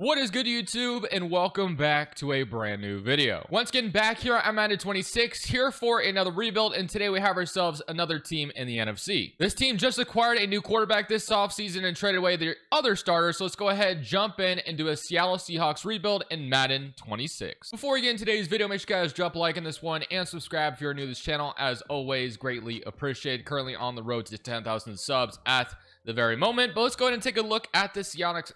What is good, YouTube, and welcome back to a brand new video. Once again, back here at Madden 26, here for another rebuild, and today we have ourselves another team in the NFC. This team just acquired a new quarterback this offseason and traded away their other starters, so let's go ahead, jump in, and do a Seattle Seahawks rebuild in Madden 26. Before we get into today's video, make sure you guys drop a like on this one and subscribe if you're new to this channel. As always, greatly appreciated. Currently on the road to 10,000 subs at the very moment, but let's go ahead and take a look at the Seahawks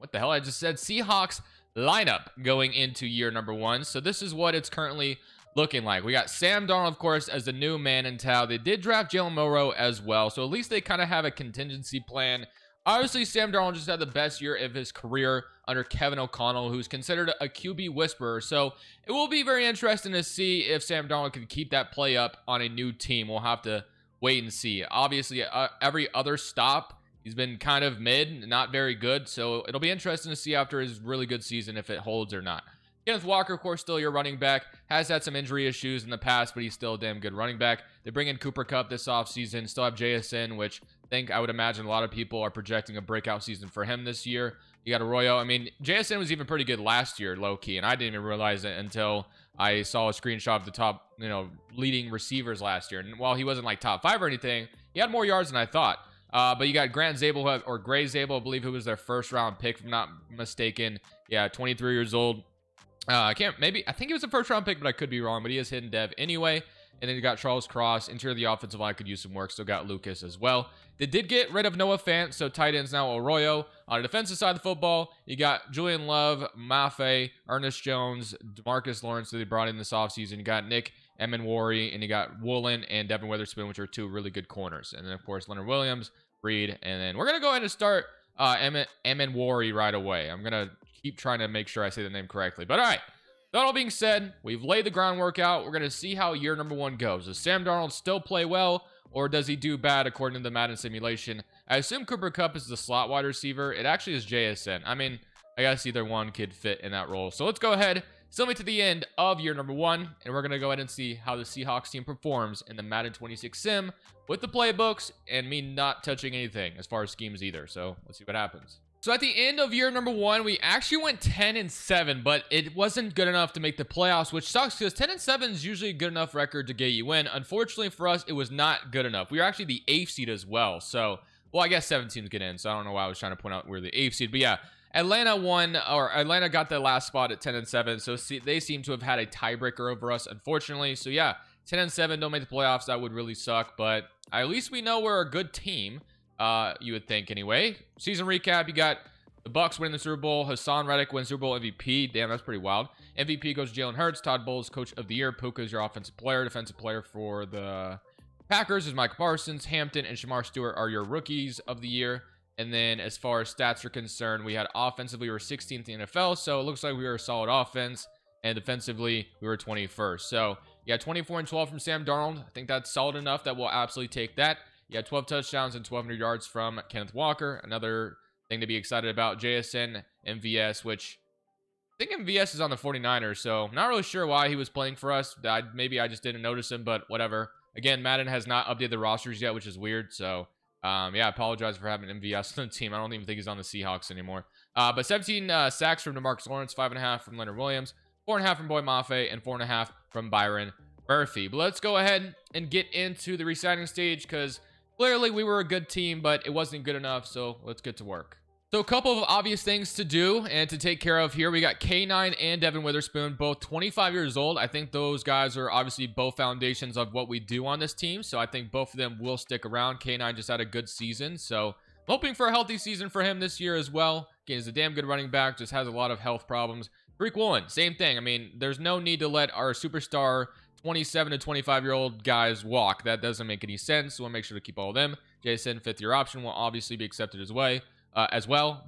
Seahawks lineup going into year number one. So this is what it's currently looking like. We got Sam Darnold, of course, as the new man in town. They did draft Jalen Milroe as well, so at least they kind of have a contingency plan. Obviously, Sam Darnold just had the best year of his career under Kevin O'Connell, who's considered a QB whisperer. So it will be very interesting to see if Sam Darnold can keep that play up on a new team. We'll have to wait and see. Obviously, every other stop, he's been kind of mid, not very good, so it'll be interesting to see after his really good season if it holds or not. Kenneth Walker, of course, still your running back, has had some injury issues in the past, but he's still a damn good running back. They bring in Cooper Kupp this offseason, still have JSN, which I would imagine a lot of people are projecting a breakout season for him this year. You got Arroyo. I mean, JSN was even pretty good last year, low-key, and I didn't even realize it until I saw a screenshot of the top, leading receivers last year. And while he wasn't like top 5 or anything, he had more yards than I thought. But you got Grant Zabel, or Gray Zabel, I believe, who was their first round pick, if I'm not mistaken. Yeah, 23 years old. I think he was a first round pick, but I could be wrong. But he is hidden dev anyway. And then you got Charles Cross, interior of the offensive line, could use some work. Still got Lucas as well. They did get rid of Noah Fant, so tight ends now Arroyo. On the defensive side of the football, you got Julian Love, Mafe, Ernest Jones, DeMarcus Lawrence that they brought in this offseason. You got Nick Emenwari, and you got Woolen and Devin Witherspoon, which are two really good corners. And then, of course, Leonard Williams, Reed, and then we're going to go ahead and start Emenwari right away. I'm going to keep trying to make sure I say the name correctly. But all right, that all being said, we've laid the groundwork out. We're going to see how year number one goes. Does Sam Darnold still play well, or does he do bad according to the Madden simulation? I assume Cooper Kupp is the slot wide receiver. It actually is JSN. I mean, I guess either one could fit in that role. So let's go ahead, still to the end of year number one, and we're going to go ahead and see how the Seahawks team performs in the Madden 26 sim with the playbooks and me not touching anything as far as schemes either. So let's see what happens. So at the end of year number one, we actually went 10-7, but it wasn't good enough to make the playoffs, which sucks because 10-7 is usually a good enough record to get you in. Unfortunately for us, it was not good enough. We were actually the 8th seed as well. So, well, I guess 7 teams get in, so I don't know why I was trying to point out we're the 8th seed. But yeah, Atlanta got the last spot at 10-7, so they seem to have had a tiebreaker over us, unfortunately. So yeah, 10-7, don't make the playoffs. That would really suck, but at least we know we're a good team. You would think anyway. Season recap, you got the Bucks winning the Super Bowl. Hassan Reddick wins Super Bowl MVP. Damn, that's pretty wild. MVP goes to Jalen Hurts. Todd Bowles, coach of the year. Puka is your offensive player. Defensive player for the Packers is Micah Parsons. Hampton and Shamar Stewart are your rookies of the year. And then as far as stats are concerned, we had offensively, we were 16th in the NFL. So it looks like we were a solid offense. And defensively, we were 21st. So yeah, 24-12 from Sam Darnold. I think that's solid enough that we'll absolutely take that. Yeah, 12 touchdowns and 1,200 yards from Kenneth Walker. Another thing to be excited about, JSN, MVS, which I think MVS is on the 49ers, so not really sure why he was playing for us. Maybe I just didn't notice him, but whatever. Again, Madden has not updated the rosters yet, which is weird, so yeah, I apologize for having MVS on the team. I don't even think he's on the Seahawks anymore. But 17 sacks from DeMarcus Lawrence, 5.5 from Leonard Williams, 4.5 from Boy Mafe, and 4.5 from Byron Murphy. But let's go ahead and get into the re-signing stage because clearly we were a good team, but it wasn't good enough, so let's get to work. So a couple of obvious things to do and to take care of here. We got K9 and Devin Witherspoon, both 25 years old. I think those guys are obviously both foundations of what we do on this team, so I think both of them will stick around. K9 just had a good season, so I'm hoping for a healthy season for him this year as well. Again, he's a damn good running back, just has a lot of health problems. Freak Woolen, same thing. I mean, there's no need to let our superstar 27 to 25-year-old guys walk. That doesn't make any sense, so we'll make sure to keep all of them. Jason, 5th-year option, will obviously be accepted as well.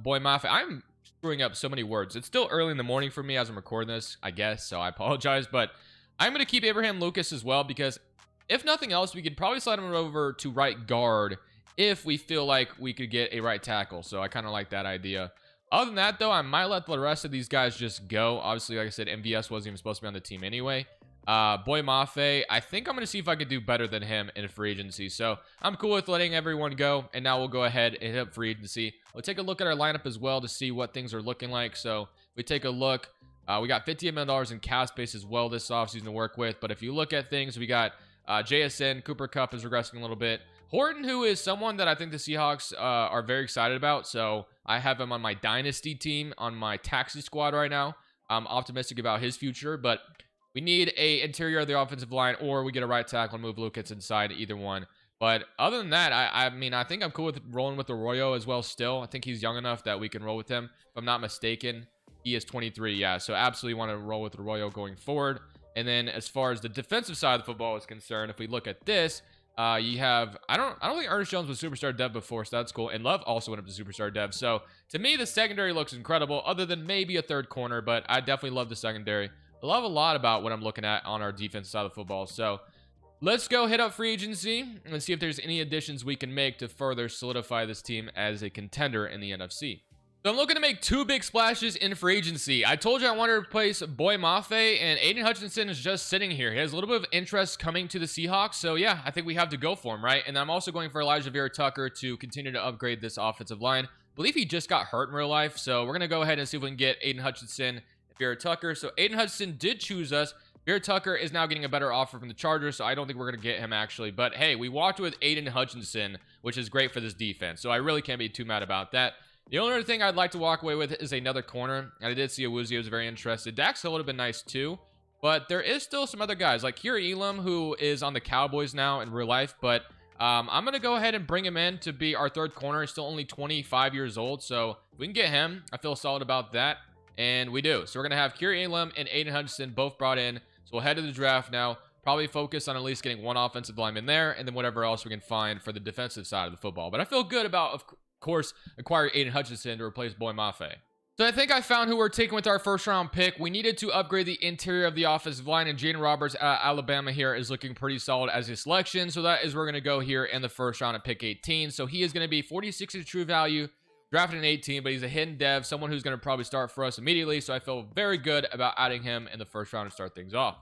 Boy Mafe, I'm screwing up so many words. It's still early in the morning for me as I'm recording this, I guess, so I apologize, but I'm going to keep Abraham Lucas as well because if nothing else, we could probably slide him over to right guard if we feel like we could get a right tackle, so I kind of like that idea. Other than that, though, I might let the rest of these guys just go. Obviously, like I said, MVS wasn't even supposed to be on the team anyway. Boy Mafe, I think I'm going to see if I can do better than him in free agency. So I'm cool with letting everyone go. And now we'll go ahead and hit up free agency. We'll take a look at our lineup as well to see what things are looking like. So we take a look. We got $58 million in cap space as well this offseason to work with. But if you look at things, we got JSN, Cooper Kupp is regressing a little bit. Horton, who is someone that I think the Seahawks are very excited about. So I have him on my dynasty team, on my taxi squad right now. I'm optimistic about his future, but we need a interior of the offensive line, or we get a right tackle and move Lucas inside, either one. But other than that, I mean, I think I'm cool with rolling with Arroyo as well still. I think he's young enough that we can roll with him. If I'm not mistaken, he is 23. Yeah, so absolutely want to roll with Arroyo going forward. And then as far as the defensive side of the football is concerned, if we look at this, you have, I don't think Ernest Jones was superstar dev before, so that's cool. And Love also went up to superstar dev. So to me, the secondary looks incredible, other than maybe a third corner, but I definitely love the secondary. I love a lot about what I'm looking at on our defense side of football. So let's go hit up free agency and see if there's any additions we can make to further solidify this team as a contender in the NFC. So I'm looking to make 2 big splashes in free agency. I told you I wanted to replace Boy Mafe, and Aiden Hutchinson is just sitting here. He has a little bit of interest coming to the Seahawks. So yeah, I think we have to go for him, right? And I'm also going for Elijah Vera-Tucker to continue to upgrade this offensive line. I believe he just got hurt in real life. So we're going to go ahead and see if we can get Aiden Hutchinson, Vera-Tucker. So Aiden Hutchinson did choose us. Vera-Tucker is now getting a better offer from the Chargers, so I don't think we're going to get him actually. But hey, we walked with Aiden Hutchinson, which is great for this defense. So I really can't be too mad about that. The only other thing I'd like to walk away with is another corner. And I did see Awuzie was very interested. Dax Hill would have been nice too. But there is still some other guys like Kira Elam, who is on the Cowboys now in real life. But I'm going to go ahead and bring him in to be our third corner. He's still only 25 years old. So if we can get him, I feel solid about that. And we do. So we're going to have Kira Elam and Aiden Hutchinson both brought in. So we'll head to the draft now. Probably focus on at least getting one offensive lineman there. And then whatever else we can find for the defensive side of the football. But I feel good about, of course, acquiring Aiden Hutchinson to replace Boy Mafe. So I think I found who we're taking with our first round pick. We needed to upgrade the interior of the offensive line, and Jaden Roberts out of Alabama here is looking pretty solid as a selection. So that is where we're going to go here in the first round at pick 18. So he is going to be 46 in true value, drafted in 18, but he's a hidden dev, someone who's going to probably start for us immediately. So I feel very good about adding him in the first round to start things off.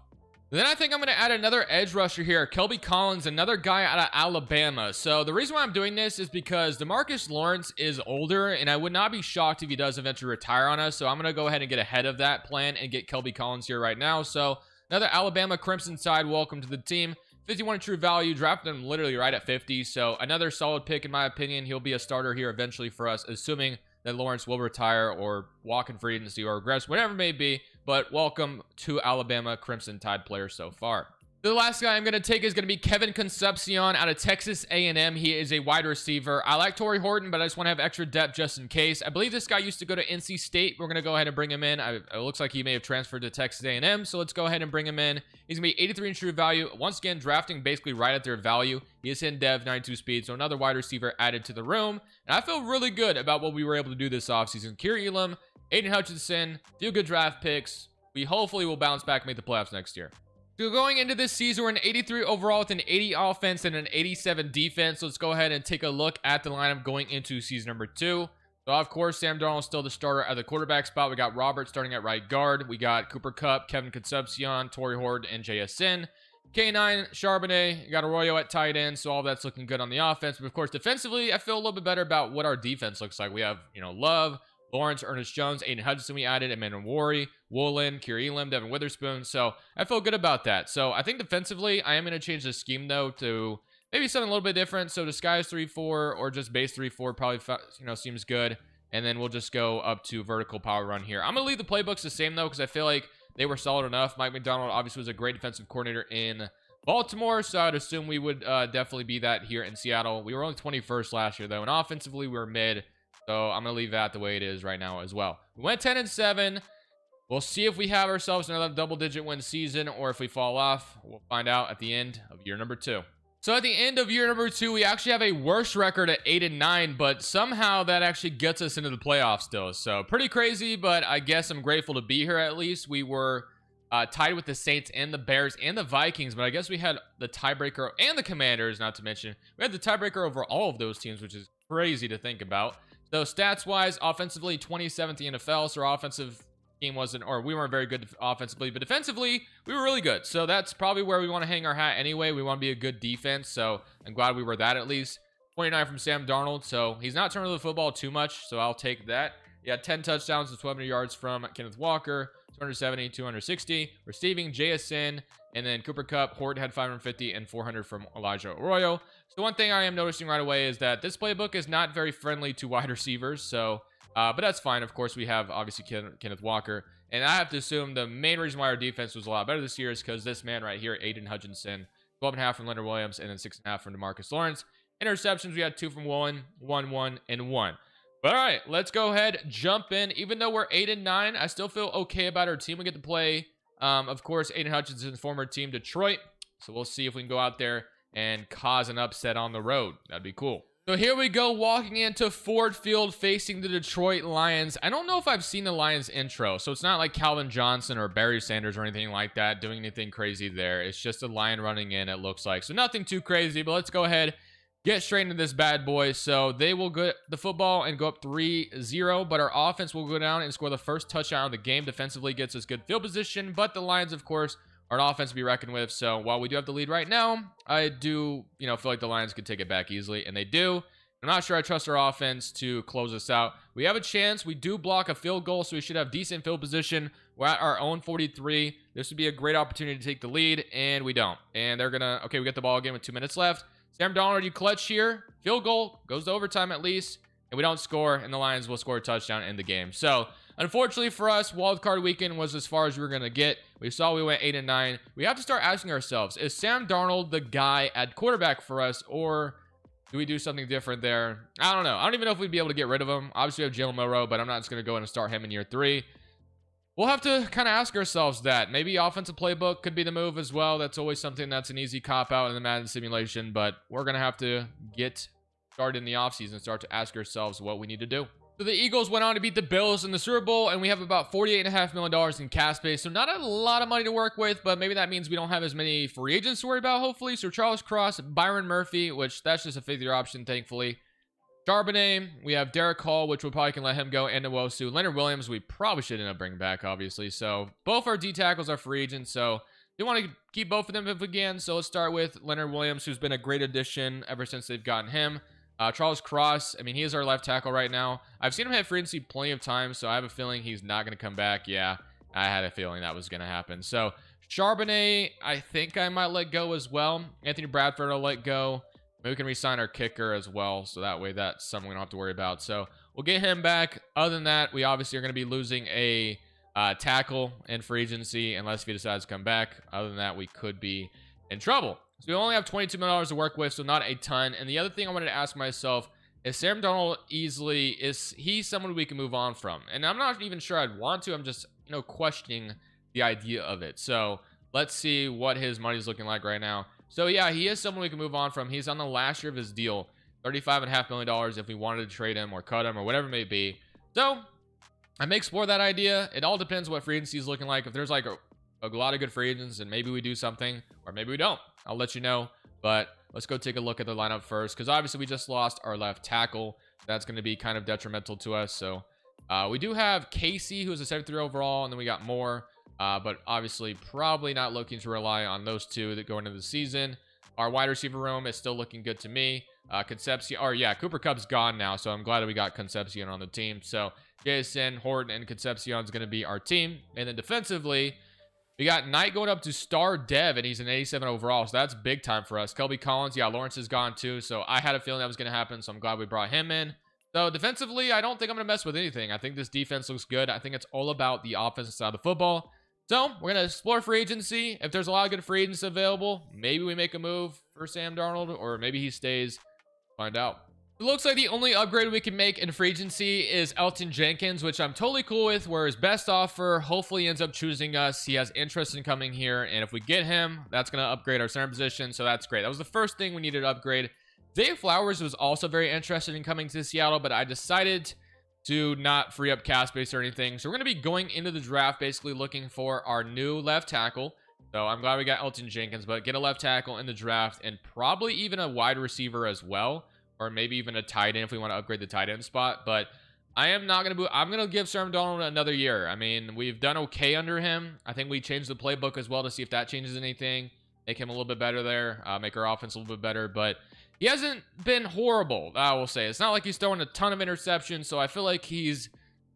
Then I think I'm going to add another edge rusher here, Kelby Collins, another guy out of Alabama. So the reason why I'm doing this is because DeMarcus Lawrence is older, and I would not be shocked if he does eventually retire on us. So I'm going to go ahead and get ahead of that plan and get Kelby Collins here right now. So another Alabama Crimson side, welcome to the team. 51 in true value, drafted him literally right at 50. So another solid pick in my opinion. He'll be a starter here eventually for us, assuming that Lawrence will retire or walk in free agency or regress, whatever it may be. But welcome to Alabama Crimson Tide players so far. The last guy I'm going to take is going to be Kevin Concepcion out of Texas A&M. He is a wide receiver. I like Torrey Horton, but I just want to have extra depth just in case. I believe this guy used to go to NC State. We're going to go ahead and bring him in. It looks like he may have transferred to Texas A&M, so let's go ahead and bring him in. He's going to be 83 in true value. Once again, drafting basically right at their value. He is hidden dev, 92 speed, so another wide receiver added to the room. And I feel really good about what we were able to do this offseason. Kira Elam, Aiden Hutchinson, few good draft picks. We hopefully will bounce back and make the playoffs next year. So going into this season, we're an 83 overall with an 80 offense and an 87 defense. So let's go ahead and take a look at the lineup going into season number 2. So of course, Sam Darnold is still the starter at the quarterback spot. We got Robert starting at right guard. We got Cooper Kupp, Kevin Concepcion, Torrey Horton, and JSN. K9, Charbonnet, you got Arroyo at tight end. So all that's looking good on the offense. But of course, defensively, I feel a little bit better about what our defense looks like. We have, Love, Lawrence, Ernest Jones, Aiden Hutchinson we added, Emmanuel Wari, Woolen, Kira Elam, Devin Witherspoon. So I feel good about that. So I think defensively, I am going to change the scheme though to maybe something a little bit different. So disguise 3-4 or just base 3-4 probably seems good. And then we'll just go up to vertical power run here. I'm going to leave the playbooks the same though because I feel like they were solid enough. Mike McDonald obviously was a great defensive coordinator in Baltimore, so I'd assume we would definitely be that here in Seattle. We were only 21st last year though, and offensively we were mid. So I'm going to leave that the way it is right now as well. We went 10-7. We'll see if we have ourselves another double-digit win season or if we fall off. We'll find out at the end of year number 2. So at the end of year number 2, we actually have a worse record at 8-9, but somehow that actually gets us into the playoffs still. So pretty crazy, but I guess I'm grateful to be here at least. We were tied with the Saints and the Bears and the Vikings, but I guess we had the tiebreaker and the Commanders, not to mention. We had the tiebreaker over all of those teams, which is crazy to think about. So stats-wise, offensively, 27th in the NFL. So our offensive team wasn't, or we weren't very good offensively, but defensively, we were really good. So that's probably where we want to hang our hat anyway. We want to be a good defense. So I'm glad we were that at least. 29 from Sam Darnold. So he's not turning the football too much. So I'll take that. He had 10 touchdowns and 1,200 yards from Kenneth Walker, 270, 260. Receiving, JSN, and then Cooper Kupp. Horton had 550 and 400 from Elijah Arroyo. So one thing I am noticing right away is that this playbook is not very friendly to wide receivers. So, but that's fine. Of course, we have obviously Kenneth Walker. And I have to assume the main reason why our defense was a lot better this year is because this man right here, Aiden Hutchinson, 12.5 from Leonard Williams, and then 6.5 from DeMarcus Lawrence. Interceptions, we had 2 from Woolen, 1, and 1. But all right, let's go ahead, jump in. Even though we're 8-9, I still feel okay about our team. We get to play, of course, Aiden Hutchinson's former team, Detroit. So we'll see if we can go out there and cause an upset on the road. That'd be cool. So here we go, walking into Ford Field facing the Detroit Lions. I don't know if I've seen the Lions intro, so it's not like Calvin Johnson or Barry Sanders or anything like that doing anything crazy there. It's just a lion running in, it looks like. So nothing too crazy, but let's go ahead, get straight into this bad boy. So they will get the football and go up 3-0, but our offense will go down and score the first touchdown of the game. Defensively gets us good field position, but the Lions, of course, are an offense to be reckoned with. So while we do have the lead right now, I do, feel like the Lions could take it back easily, and they do. I'm not sure I trust our offense to close us out. We have a chance. We do block a field goal, so we should have decent field position. We're at our own 43. This would be a great opportunity to take the lead, and we don't. And they're gonna, okay, we get the ball again with 2 minutes left. Sam Darnold, you clutch here. Field goal, goes to overtime at least, and we don't score, and the Lions will score a touchdown in the game. So, unfortunately for us, wildcard weekend was as far as we were going to get. We saw we went 8-9. We have to start asking ourselves, is Sam Darnold the guy at quarterback for us, or do we do something different there? I don't know. I don't even know if we'd be able to get rid of him. Obviously, we have Jalen Monroe, but I'm not just going to go in and start him in year 3. We'll have to kind of ask ourselves that. Maybe offensive playbook could be the move as well. That's always something that's an easy cop-out in the Madden simulation, but we're going to have to get started in the offseason, start to ask ourselves what we need to do. So the Eagles went on to beat the Bills in the Super Bowl, and we have about $48.5 million in cap space. So not a lot of money to work with, but maybe that means we don't have as many free agents to worry about, hopefully. So Charles Cross, Byron Murphy, which that's just a fifth-year option, thankfully. Charbonnet, we have Derek Hall, which we probably can let him go, and Nwosu. Leonard Williams, we probably should end up bringing back, obviously. So both our D tackles are free agents, so we want to keep both of them if we can. So let's start with Leonard Williams, who's been a great addition ever since they've gotten him. Charles Cross, I mean, he is our left tackle right now. I've seen him hit free agency plenty of times, so I have a feeling he's not going to come back. Yeah, I had a feeling that was going to happen. So Charbonnet, I think I might let go as well. Anthony Bradford, I'll let go. Maybe we can re-sign our kicker as well, so that way that's something we don't have to worry about. So we'll get him back. Other than that, we obviously are going to be losing a tackle in free agency unless he decides to come back. Other than that, we could be in trouble. So we only have $22 million to work with, so not a ton. And the other thing I wanted to ask myself, is Sam Darnold is he someone we can move on from? And I'm not even sure I'd want to. I'm just, questioning the idea of it. So let's see what his money's looking like right now. So yeah, he is someone we can move on from. He's on the last year of his deal, $35.5 million if we wanted to trade him or cut him or whatever it may be. So I may explore that idea. It all depends what free agency is looking like. If there's like a lot of good free agents, and maybe we do something, or maybe we don't. I'll let you know. But let's go take a look at the lineup first, because obviously we just lost our left tackle. That's going to be kind of detrimental to us. So we do have Casey, who's a 73 overall, and then we got Moore. But obviously probably not looking to rely on those two that go into the season. Our wide receiver room is still looking good to me. Concepcion, or yeah, Cooper Kupp's gone now, so I'm glad that we got Concepcion on the team. So Jason, Horton, and Concepcion is going to be our team. And then defensively, we got Knight going up to star dev, and he's an 87 overall, so that's big time for us. Kelby Collins, yeah, Lawrence is gone too, so I had a feeling that was going to happen, so I'm glad we brought him in. So defensively, I don't think I'm going to mess with anything. I think this defense looks good. I think it's all about the offensive side of the football. So we're going to explore free agency. If there's a lot of good free agents available, maybe we make a move for Sam Darnold, or maybe he stays. Find out. It looks like the only upgrade we can make in free agency is Elton Jenkins, which I'm totally cool with, where his best offer hopefully ends up choosing us. He has interest in coming here, and if we get him, that's going to upgrade our center position, so that's great. That was the first thing we needed to upgrade. Dave Flowers was also very interested in coming to Seattle, but I decided to not free up cap space or anything. So we're going to be going into the draft basically looking for our new left tackle. So I'm glad we got Elton Jenkins, but get a left tackle in the draft, and probably even a wide receiver as well, or maybe even a tight end if we want to upgrade the tight end spot. But I'm going to give Sam Darnold another year. I mean, we've done okay under him. I think we changed the playbook as well to see if that changes anything. Make him a little bit better there. Make our offense a little bit better. But he hasn't been horrible, I will say. It's not like he's throwing a ton of interceptions. So I feel like he's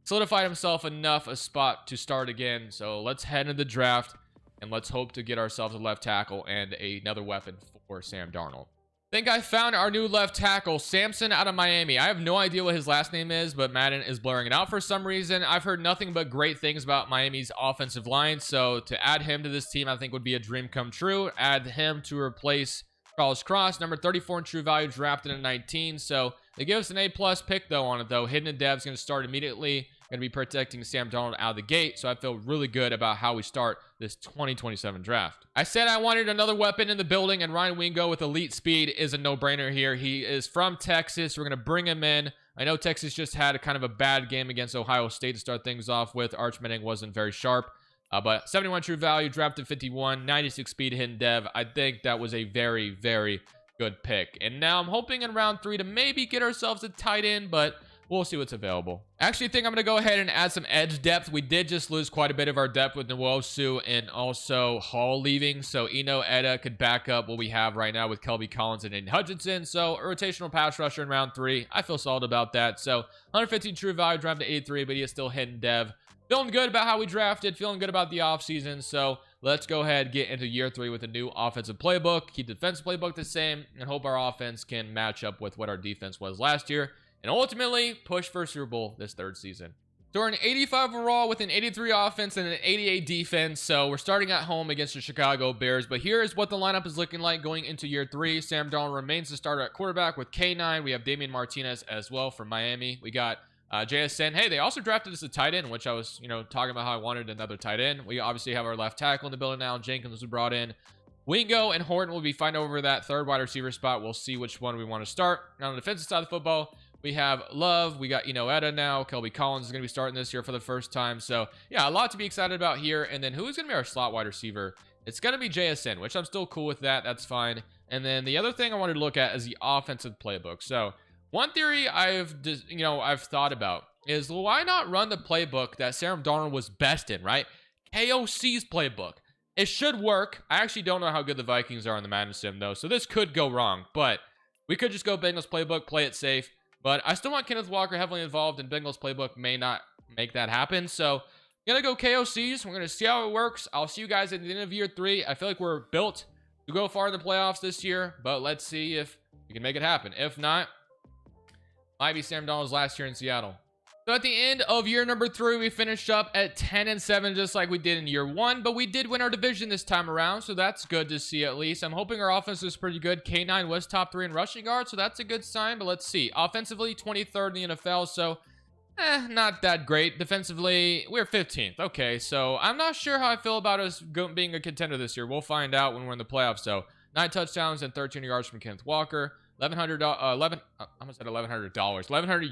solidified himself enough a spot to start again. So let's head into the draft. And let's hope to get ourselves a left tackle and another weapon for Sam Darnold. Think I found our new left tackle, Samson out of Miami. I have no idea what his last name is, but Madden is blurring it out for some reason. I've heard nothing but great things about Miami's offensive line, so to add him to this team, I think would be a dream come true. Add him to replace Charles Cross, number 34 in true value, drafted in 19. So they give us an A+ pick though on it though. Hidden Dev's going to start immediately. Going to be protecting Sam Darnold out of the gate, so I feel really good about how we start this 2027 draft. I said I wanted another weapon in the building, and Ryan Wingo with elite speed is a no-brainer here. He is from Texas. We're going to bring him in. I know Texas just had a kind of a bad game against Ohio State to start things off with. Arch Manning wasn't very sharp, but 71 true value, drafted 51, 96 speed, hidden dev. I think that was a very, very good pick. And now I'm hoping in round 3 to maybe get ourselves a tight end, but we'll see what's available. I actually think I'm going to go ahead and add some edge depth. We did just lose quite a bit of our depth with Nwosu and also Hall leaving. So Eno Etta could back up what we have right now with Kelby Collins and Aiden Hutchinson. So a rotational pass rusher in round 3. I feel solid about that. So 115 true value, drafted 83, but he is still hidden dev. Feeling good about how we drafted. Feeling good about the offseason. So let's go ahead get into year 3 with a new offensive playbook. Keep the defensive playbook the same and hope our offense can match up with what our defense was last year. And ultimately, push for a Super Bowl this 3rd season. So we're an 85 overall with an 83 offense and an 88 defense. So we're starting at home against the Chicago Bears. But here is what the lineup is looking like going into year 3. Sam Darnold remains the starter at quarterback with K9. We have Damian Martinez as well from Miami. We got JSN. Hey, they also drafted us a tight end, which I was, talking about how I wanted another tight end. We obviously have our left tackle in the building now. Jenkins was brought in. Wingo and Horton will be fighting over that 3rd wide receiver spot. We'll see which one we want to start. Now on the defensive side of the football, we have Love. We got Eno Etta now. Kelby Collins is going to be starting this year for the first time. So, yeah, a lot to be excited about here. And then who is going to be our slot wide receiver? It's going to be JSN, which I'm still cool with that. That's fine. And then the other thing I wanted to look at is the offensive playbook. So, one theory I've thought about is why not run the playbook that Sam Darnold was best in, right? KOC's playbook. It should work. I actually don't know how good the Vikings are in the Madden Sim, though. So, this could go wrong. But we could just go Bengals playbook, play it safe. But I still want Kenneth Walker heavily involved, and Bengals playbook may not make that happen. So, I'm going to go KOCs. We're going to see how it works. I'll see you guys at the end of year 3. I feel like we're built to go far in the playoffs this year, but let's see if we can make it happen. If not, might be Sam Darnold's last year in Seattle. So at the end of year number 3, we finished up at 10-7, just like we did in year 1, but we did win our division this time around, so that's good to see at least. I'm hoping our offense is pretty good. K9 was top 3 in rushing yards, so that's a good sign, but let's see. Offensively, 23rd in the NFL, so not that great. Defensively, we're 15th. Okay, so I'm not sure how I feel about us being a contender this year. We'll find out when we're in the playoffs. So 9 touchdowns and 13 yards from Kenneth Walker. 1,100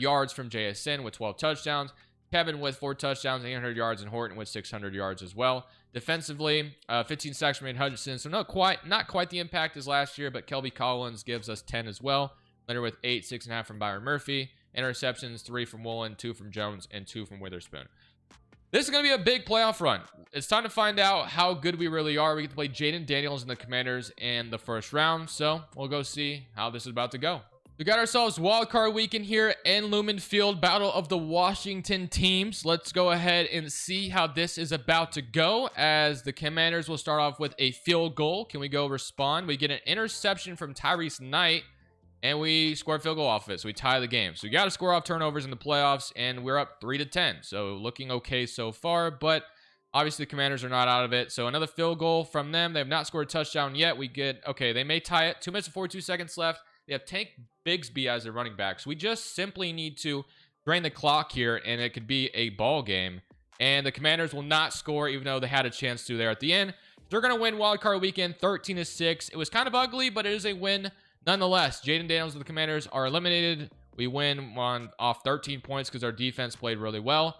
yards from JSN with 12 touchdowns. Kevin with 4 touchdowns, 800 yards, and Horton with 600 yards as well. Defensively, 15 sacks from Aiden Hutchinson, so not quite the impact as last year, but Kelby Collins gives us 10 as well. Leonard with 8, 6.5 from Byron Murphy. Interceptions, 3 from Woolen, 2 from Jones, and 2 from Witherspoon. This is going to be a big playoff run. It's time to find out how good we really are. We get to play Jaden Daniels and the Commanders in the first round, so we'll go see how this is about to go. We got ourselves wildcard weekend here in Lumen Field, battle of the Washington teams. Let's go ahead and see how this is about to go, as the Commanders will start off with a field goal. Can we go respond? We get an interception from Tyrese Knight, and we score a field goal off of it, so we tie the game. So we got to score off turnovers in the playoffs, and we're up 3-10. So looking okay so far, but obviously the Commanders are not out of it. So another field goal from them. They have not scored a touchdown yet. They may tie it. 2 minutes and 42 seconds left. They have Tank Bigsby as their running back. So we just simply need to drain the clock here, and it could be a ball game. And the Commanders will not score, even though they had a chance to there at the end. They're going to win wildcard weekend 13-6. It was kind of ugly, but it is a win nonetheless. Jaden Daniels and the Commanders are eliminated. We win off 13 points because our defense played really well.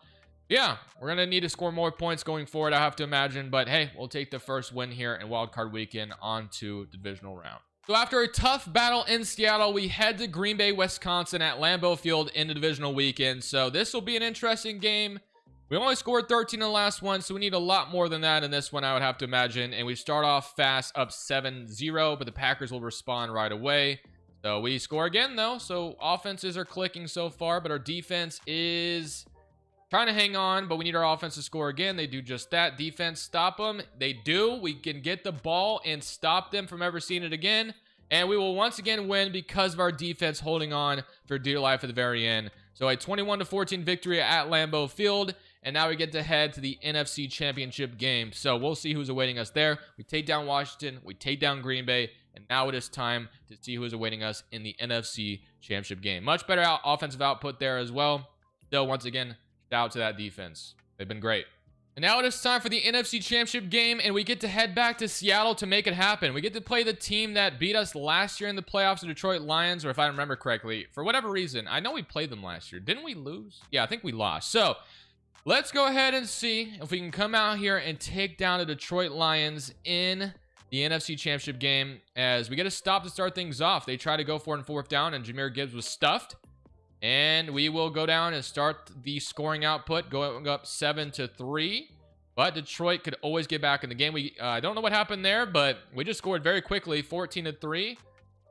Yeah, we're going to need to score more points going forward, I have to imagine. But hey, we'll take the first win here in wildcard weekend on to divisional round. So after a tough battle in Seattle, we head to Green Bay, Wisconsin at Lambeau Field in the divisional weekend. So this will be an interesting game. We only scored 13 in the last one, so we need a lot more than that in this one, I would have to imagine. And we start off fast, up 7-0, but the Packers will respond right away. So we score again, though. So offenses are clicking so far, but our defense is trying to hang on, but we need our offense to score again. They do just that. Defense, stop them. They do. We can get the ball and stop them from ever seeing it again. And we will once again win because of our defense holding on for dear life at the very end. So a 21-14 victory at Lambeau Field. And now we get to head to the NFC Championship game. So we'll see who's awaiting us there. We take down Washington. We take down Green Bay. And now it is time to see who is awaiting us in the NFC Championship game. Much better offensive output there as well. Still, once again, shout out to that defense. They've been great. And now it is time for the NFC Championship game, and we get to head back to Seattle to make it happen. We get to play the team that beat us last year in the playoffs, the Detroit Lions, or if I remember correctly, for whatever reason. I know we played them last year. Didn't we lose? Yeah, I think we lost. So let's go ahead and see if we can come out here and take down the Detroit Lions in the NFC Championship game, as we get a stop to start things off. They try to go for it on 4th down, and Jahmyr Gibbs was stuffed. And we will go down and start the scoring output, going up 7-3. But Detroit could always get back in the game. I don't know what happened there, but we just scored very quickly, 14-3.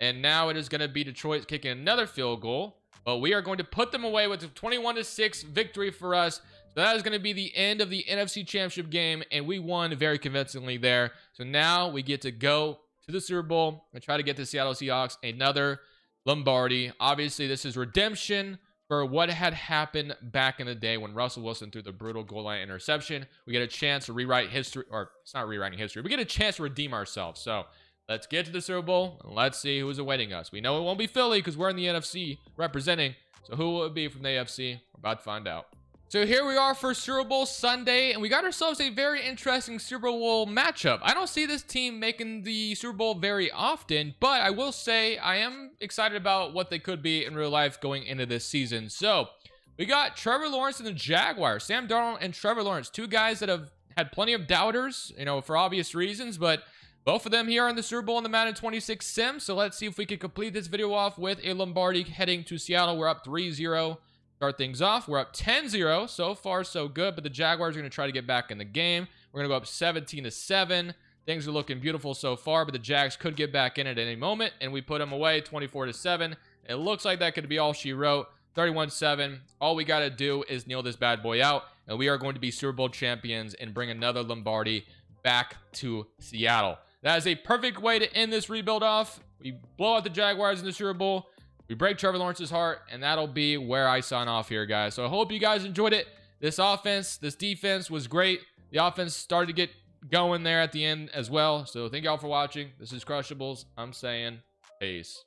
And now it is going to be Detroit kicking another field goal. But we are going to put them away with a 21-6 victory for us. So that is going to be the end of the NFC Championship game. And we won very convincingly there. So now we get to go to the Super Bowl and try to get the Seattle Seahawks another Lombardi. Obviously, this is redemption for what had happened back in the day when Russell Wilson threw the brutal goal line interception. We get a chance to rewrite history, or it's not rewriting history. We get a chance to redeem ourselves. So let's get to the Super Bowl and let's see who's awaiting us. We know it won't be Philly because we're in the NFC representing. So who will it be from the AFC? We're about to find out. So here we are for Super Bowl Sunday, and we got ourselves a very interesting Super Bowl matchup. I don't see this team making the Super Bowl very often, but I will say I am excited about what they could be in real life going into this season. So we got Trevor Lawrence and the Jaguars. Sam Darnold and Trevor Lawrence, two guys that have had plenty of doubters, for obvious reasons, but both of them here in the Super Bowl in the Madden 26 sim. So let's see if we can complete this video off with a Lombardi heading to Seattle. We're up 3-0. Start things off. We're up 10-0. So far, so good. But the Jaguars are going to try to get back in the game. We're going to go up 17-7. Things are looking beautiful so far, but the Jags could get back in at any moment, and we put them away 24-7. It looks like that could be all she wrote. 31-7. All we got to do is kneel this bad boy out, and we are going to be Super Bowl champions and bring another Lombardi back to Seattle. That is a perfect way to end this rebuild off. We blow out the Jaguars in the Super Bowl. We break Trevor Lawrence's heart, and that'll be where I sign off here, guys. So I hope you guys enjoyed it. This offense, this defense was great. The offense started to get going there at the end as well. So thank y'all for watching. This is Crushables. I'm saying peace.